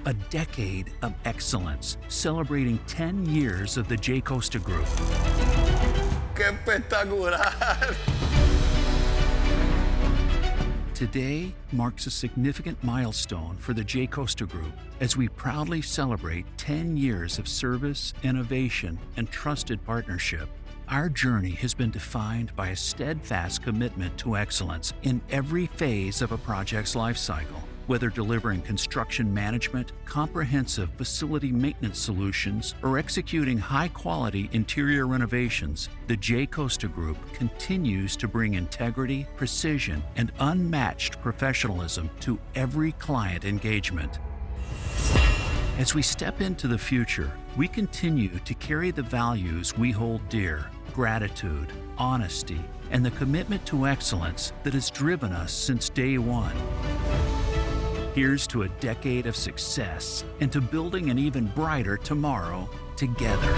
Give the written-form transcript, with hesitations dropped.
A decade of excellence, celebrating 10 years of the J.COSTA Group. ¡Qué espectacular! Today marks a significant milestone for the J.COSTA Group as we proudly celebrate 10 years of service, innovation, and trusted partnership. Our journey has been defined by a steadfast commitment to excellence in every phase of a project's lifecycle. Whether delivering construction management, comprehensive facility maintenance solutions, or executing high-quality interior renovations, the J.COSTA Group continues to bring integrity, precision, and unmatched professionalism to every client engagement. As we step into the future, we continue to carry the values we hold dear: gratitude, honesty, and the commitment to excellence that has driven us since day one. Here's to a decade of success and to building an even brighter tomorrow together.